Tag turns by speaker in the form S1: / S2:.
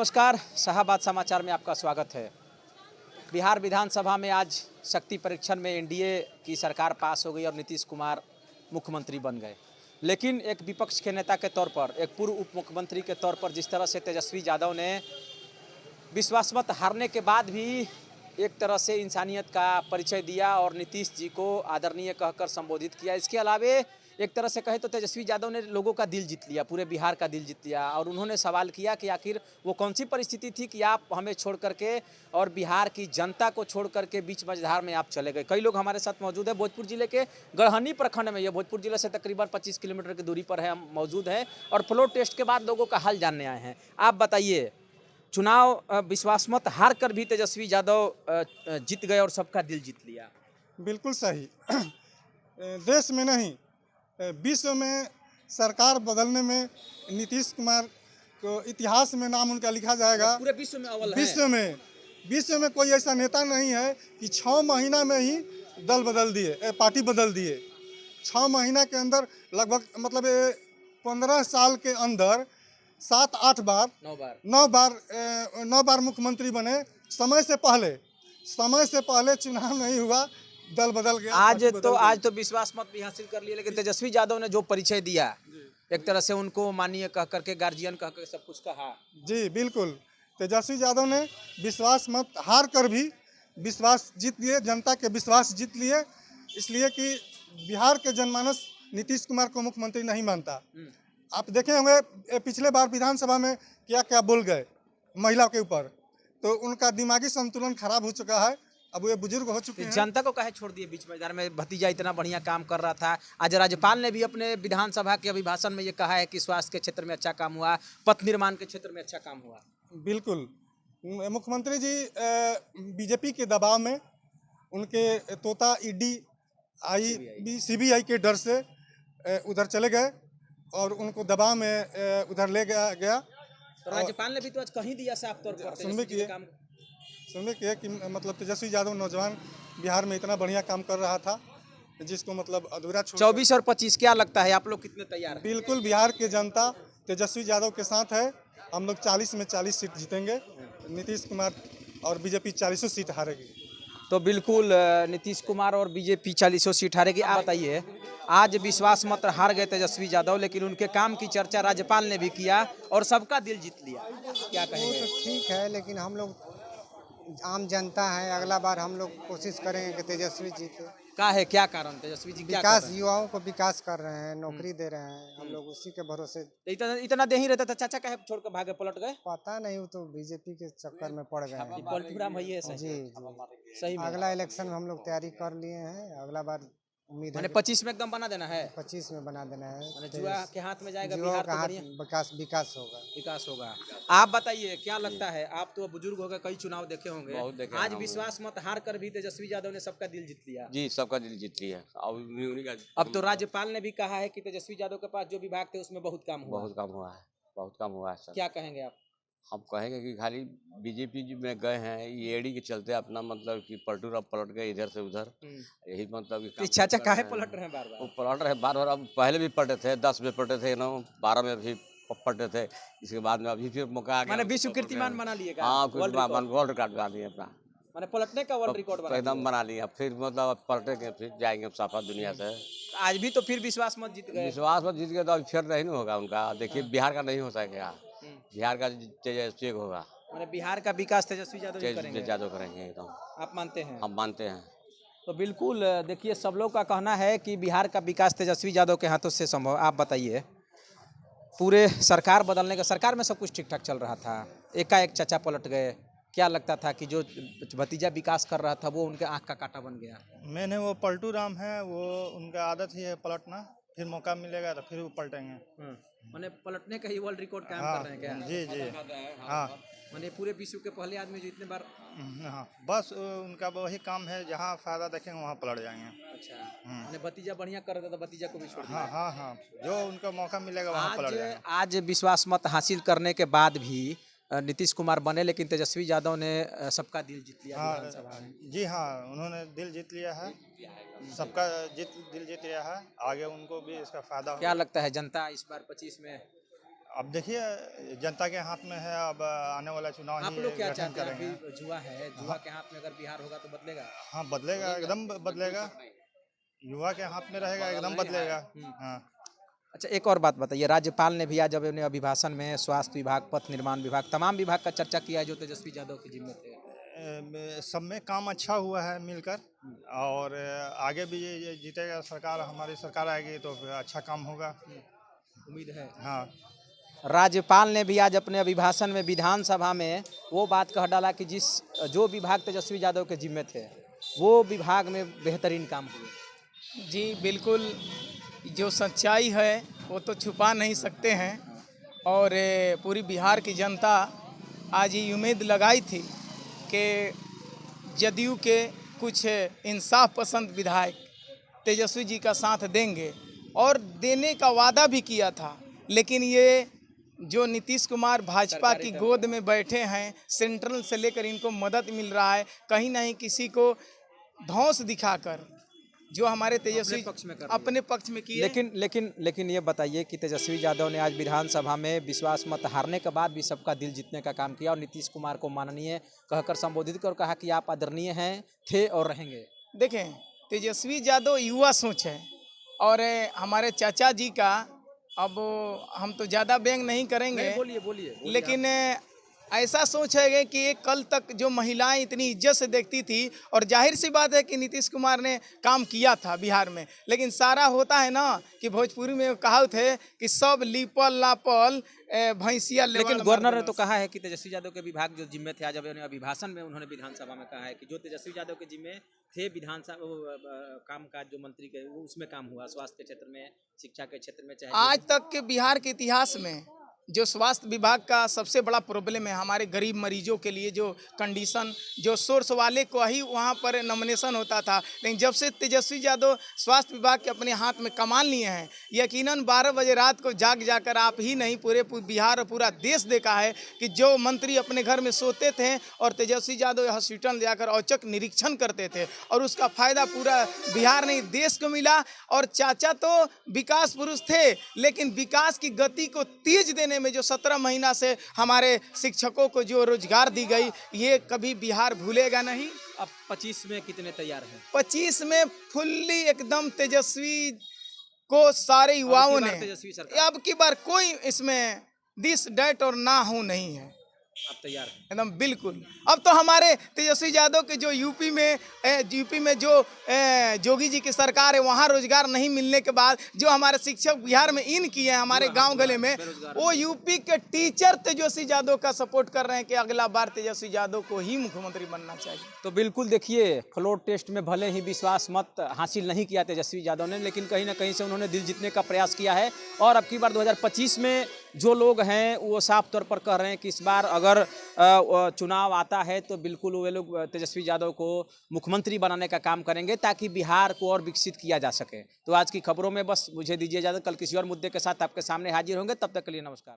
S1: नमस्कार, शाहबाद समाचार में आपका स्वागत है। बिहार विधानसभा में आज शक्ति परीक्षण में एनडीए की सरकार पास हो गई और नीतीश कुमार मुख्यमंत्री बन गए। लेकिन एक विपक्ष के नेता के तौर पर, एक पूर्व उप मुख्यमंत्री के तौर पर जिस तरह से तेजस्वी यादव ने विश्वास मत हारने के बाद भी एक तरह से इंसानियत का परिचय दिया और नीतीश जी को आदरणीय कहकर संबोधित किया। इसके अलावे एक तरह से कहे तो तेजस्वी यादव ने लोगों का दिल जीत लिया, पूरे बिहार का दिल जीत लिया और उन्होंने सवाल किया कि आखिर वो कौन सी परिस्थिति थी कि आप हमें छोड़ करके और बिहार की जनता को छोड़ करके बीच मझधार में आप चले गए। कई लोग हमारे साथ मौजूद है। भोजपुर जिले के गढ़हनी प्रखंड में, ये भोजपुर जिले से तकरीबन 25 किलोमीटर की दूरी पर है, हम मौजूद हैं और फ्लोर टेस्ट के बाद लोगों का हाल जानने आए हैं। आप बताइए, चुनाव विश्वास मत हार कर भी तेजस्वी यादव जीत गए और सबका दिल जीत लिया।
S2: बिल्कुल सही। देश में नहीं, विश्व में सरकार बदलने में नीतीश कुमार को इतिहास में नाम उनका लिखा जाएगा।
S1: पूरे विश्व में अव्वल है।
S2: विश्व में कोई ऐसा नेता नहीं है कि 6 महीना में ही दल बदल दिए, पार्टी बदल दिए। 6 महीना के अंदर लगभग मतलब 15 साल के अंदर 7-8 बार 9 बार मुख्यमंत्री बने। समय से पहले चुनाव नहीं हुआ, दल बदल गया।
S1: आज तो विश्वास मत भी हासिल कर लिया, लेकिन तेजस्वी यादव ने जो परिचय दिया, एक तरह से उनको माननीय कह करके, गार्जियन कह करके सब कुछ कहा।
S2: जी बिल्कुल, तेजस्वी यादव ने विश्वास मत हार कर भी विश्वास जीत लिए, जनता के विश्वास जीत लिए, इसलिए कि बिहार के जनमानस नीतीश कुमार को मुख्यमंत्री नहीं मानता। आप देखे होंगे पिछले बार विधानसभा में क्या क्या बोल गए महिला के ऊपर, तो उनका दिमागी संतुलन खराब हो चुका है। अब ये बुजुर्ग हो चुके हैं।
S1: जनता को काहे छोड़ दिए बीच में? भतीजा इतना बढ़िया काम कर रहा था। आज राज्यपाल ने भी अपने विधानसभा के अभिभाषण में ये कहा है कि स्वास्थ्य के क्षेत्र में अच्छा काम हुआ, पथ निर्माण के क्षेत्र में अच्छा काम हुआ।
S2: बिल्कुल, मुख्यमंत्री जी बीजेपी के दबाव में, उनके तोता ईडी सीबीआई के डर से उधर चले गए और उनको दबाव में उधर ले गया।
S1: तो राज्यपाल ने भी तो आज कहीं दिया साफ तौर पर
S2: सुनने की कि मतलब तेजस्वी यादव नौजवान बिहार में इतना बढ़िया काम कर रहा था जिसको मतलब अधूरा
S1: 24 और 25 क्या लगता है, आप लोग कितने तैयार हैं?
S2: बिल्कुल, बिहार की जनता तेजस्वी यादव के साथ है। हम लोग 40 में 40 सीट जीतेंगे। नीतीश कुमार और बीजेपी 40 सीट हारेगी।
S1: तो बिल्कुल नीतीश कुमार और बीजेपी 40 सीट हारेगी। आप बताइए, आज विश्वास मत हार गए तेजस्वी यादव, लेकिन उनके काम की चर्चा राज्यपाल ने भी किया और सबका दिल जीत लिया, क्या कहेंगे?
S3: वो तो ठीक है, लेकिन हम लोग आम जनता है, अगला बार हम लोग कोशिश करेंगे कि तेजस्वी जीते।
S1: क्या कारण तेजस्वी जी?
S3: विकास, युवाओं को विकास कर रहे हैं, नौकरी दे रहे हैं, हम लोग उसी के भरोसे।
S1: इतना दे ही रहता था, चाचा काहे छोड़ कर भागे पलट गए?
S3: पता नहीं, वो तो बीजेपी के चक्कर में पड़ गए हैं।
S1: पलटूराम है ये
S3: जी,
S1: सही में।
S3: अगला इलेक्शन में हम लोग तैयारी कर लिए हैं, अगला बार उम्मीद है
S1: 25 में एकदम बना देना है।
S3: 25 में बना देना है।
S1: जुआ के हाथ में जाएगा,
S3: जुआ
S1: बिहार
S3: का
S1: तो
S3: हाथ,
S1: बढ़िया
S3: विकास होगा।
S1: विकास होगा। आप बताइए, क्या लगता है? आप तो बुजुर्ग हो गए, कई चुनाव देखे होंगे। आज विश्वास मत हार कर भी तेजस्वी यादव ने सबका दिल जीत लिया।
S4: जी, सबका दिल जीत लिया।
S1: अब तो राज्यपाल ने भी कहा है कि तेजस्वी यादव के पास जो विभाग थे उसमें बहुत काम हुआ है।
S4: सर,
S1: क्या कहेंगे आप?
S4: हम कहेंगे कि खाली बीजेपी में गए हैं, ईडी के चलते अपना मतलब कि पलट गए इधर से उधर। यही मतलब कि
S1: चाचा काहे पलट रहे हैं बार बार?
S4: वो पलट रहे बार बार। अब पहले भी पलटे थे, 10 में पलटे थे, 12 में भी पलटे थे। इसके बाद में अभी फिर मौका आ गया।
S1: मैंने विश्व कीर्तिमान बना लिए।
S4: हाँ, वर्ल्ड रिकॉर्ड बना लिए अपना,
S1: मैंने पलटने का वर्ल्ड रिकॉर्ड
S4: एकदम बना लिया। फिर मतलब पलटेंगे, फिर जाएंगे साफा दुनिया से।
S1: आज भी तो फिर विश्वास मत जीत गए।
S4: विश्वास मत जीत गए तो अभी फिर नहीं होगा उनका। देखिए, बिहार का नहीं हो सकेगा, बिहार का तेजस्वी होगा।
S1: मैंने बिहार का विकास तेजस्वी यादव करेंगे
S4: एकदम।
S1: आप मानते हैं?
S4: हम मानते हैं।
S1: तो बिल्कुल देखिए, सब लोग का कहना है कि बिहार का विकास तेजस्वी यादव के हाथों से संभव। आप बताइए, पूरे सरकार बदलने का, सरकार में सब कुछ ठीक ठाक चल रहा था, एकाएक चाचा पलट गए। क्या लगता था कि जो भतीजा विकास कर रहा था वो उनके आँख का कांटा बन गया?
S5: मैंने वो पलटू राम है, वो उनका आदत ही है पलटना। फिर मौका मिलेगा तो फिर वो पलटेंगे।
S1: मैंने पलटने का ही वर्ल्ड रिकॉर्ड कायम कर रहे हैं क्या?
S5: जी। हाँ,
S1: मैंने पूरे विश्व के पहले आदमी जो इतने बार।
S5: हाँ, बस उनका वही काम है, जहाँ फायदा देखेंगे वहाँ पलट जाएंगे।
S1: अच्छा, मैंने भतीजा बढ़िया कर रहा था, भतीजा को भी छोड़ दिया।
S5: हाँ, जो उनका मौका मिलेगा वहाँ पलट जाएंगे।
S1: आज विश्वास मत हासिल करने के बाद भी नीतीश कुमार बने, लेकिन तेजस्वी यादव ने सबका दिल जीत लिया विधानसभा में।
S5: जी हाँ, उन्होंने दिल जीत लिया है, सबका दिल जीत लिया है। आगे उनको भी इसका फायदा।
S1: क्या लगता है, जनता इस बार 25 में
S5: अब देखिए जनता के हाथ में है, अब आने वाला चुनाव
S1: आप
S5: ही
S1: लोग क्या
S5: गठन
S1: चाहते हैं?
S5: करेंगे।
S1: अभी जुआ है, जुआ के हाथ में अगर बिहार होगा तो बदलेगा?
S5: हाँ बदलेगा, एकदम बदलेगा। युवा के हाथ में रहेगा, एकदम बदलेगा। हाँ
S1: अच्छा, एक और बात बताइए, राज्यपाल ने भी आज अपने अभिभाषण में स्वास्थ्य विभाग, पथ निर्माण विभाग, तमाम विभाग का चर्चा किया है जो तेजस्वी यादव के जिम्मे थे।
S5: सब में काम अच्छा हुआ है मिलकर, और आगे भी ये जीतेगा सरकार, हमारी सरकार आएगी तो फिर अच्छा काम होगा,
S1: उम्मीद है।
S5: हाँ।
S1: राज्यपाल ने भी आज अपने अभिभाषण में विधानसभा में वो बात कह डाला कि जो विभाग तेजस्वी यादव के जिम्मे थे वो विभाग में बेहतरीन काम हुए।
S6: जी बिल्कुल, जो सच्चाई है वो तो छुपा नहीं सकते हैं, और पूरी बिहार की जनता आज ये उम्मीद लगाई थी कि जदयू के कुछ इंसाफ पसंद विधायक तेजस्वी जी का साथ देंगे, और देने का वादा भी किया था। लेकिन ये जो नीतीश कुमार भाजपा की गोद में बैठे हैं, सेंट्रल से लेकर इनको मदद मिल रहा है, कहीं ना कहीं किसी को धौंस दिखाकर जो हमारे तेजस्वी अपने पक्ष में किए।
S1: लेकिन ये बताइए कि तेजस्वी यादव ने आज विधानसभा में विश्वास मत हारने के बाद भी सबका दिल जीतने का काम किया और नीतीश कुमार को माननीय कहकर संबोधित कर कहा कि आप आदरणीय हैं, थे और रहेंगे।
S6: देखें, तेजस्वी यादव युवा सोच है, और हमारे चाचा जी का, अब हम तो ज़्यादा व्यंग नहीं करेंगे,
S1: बोलिए
S6: लेकिन ऐसा सोच है कि एक कल तक जो महिलाएं इतनी इज्जत से देखती थी, और जाहिर सी बात है कि नीतीश कुमार ने काम किया था बिहार में, लेकिन सारा होता है ना कि भोजपुरी में कहावत है कि सब लीपल लापल भैंसिया।
S1: लेकिन गवर्नर ने तो कहा है कि तेजस्वी यादव के विभाग जो जिम्मे थे, आज अभिभाषण में उन्होंने विधानसभा में कहा है कि जो तेजस्वी यादव के जिम्मे थे विधानसभा काम काज जो मंत्री के, वो उसमें काम हुआ, स्वास्थ्य के क्षेत्र में, शिक्षा के क्षेत्र में, चाहे
S6: आज तक के बिहार के इतिहास में जो स्वास्थ्य विभाग का सबसे बड़ा प्रॉब्लम है, हमारे गरीब मरीजों के लिए जो कंडीशन, जो सोर्स वाले को ही वहाँ पर नॉमिनेशन होता था, लेकिन जब से तेजस्वी यादव स्वास्थ्य विभाग के अपने हाथ में कमान लिए हैं, यकीनन 12 बजे रात को जाकर आप ही नहीं पूरे बिहार और पूरा देश देखा है कि जो मंत्री अपने घर में सोते थे और तेजस्वी यादव हॉस्पिटल जाकर औचक निरीक्षण करते थे, और उसका फायदा पूरा बिहार नहीं देश को मिला। और चाचा तो विकास पुरुष थे, लेकिन विकास की गति को तेज देने में जो 17 महीना से हमारे शिक्षकों को जो रोजगार दी गई, ये कभी बिहार भूलेगा नहीं।
S1: अब 25 में कितने तैयार हैं?
S6: 25 में फुल्ली एकदम तेजस्वी को सारे युवाओं ने, अब की बार कोई इसमें दिस डैट और ना हो नहीं है,
S1: अब तैयार हैं
S6: एकदम बिल्कुल। अब तो हमारे तेजस्वी यादव के जो यूपी में जो जोगी जी की सरकार है, वहाँ रोजगार नहीं मिलने के बाद जो हमारे शिक्षक बिहार में इन किए हैं हमारे गांव गले में, वो यूपी के टीचर तेजस्वी यादव का सपोर्ट कर रहे हैं कि अगला बार तेजस्वी यादव को ही मुख्यमंत्री बनना चाहिए।
S1: तो बिल्कुल देखिए, फ्लोर टेस्ट में भले ही विश्वास मत हासिल नहीं किया तेजस्वी यादव ने, लेकिन कहीं ना कहीं से उन्होंने दिल जीतने का प्रयास किया है। और अब की बार 2025 में जो लोग हैं वो साफ तौर पर कह रहे हैं कि इस बार अगर चुनाव आता है तो बिल्कुल वे लोग तेजस्वी यादव को मुख्यमंत्री बनाने का काम करेंगे, ताकि बिहार को और विकसित किया जा सके। तो आज की खबरों में बस मुझे दीजिए इजाजत, कल किसी और मुद्दे के साथ आपके सामने हाजिर होंगे, तब तक के लिए नमस्कार।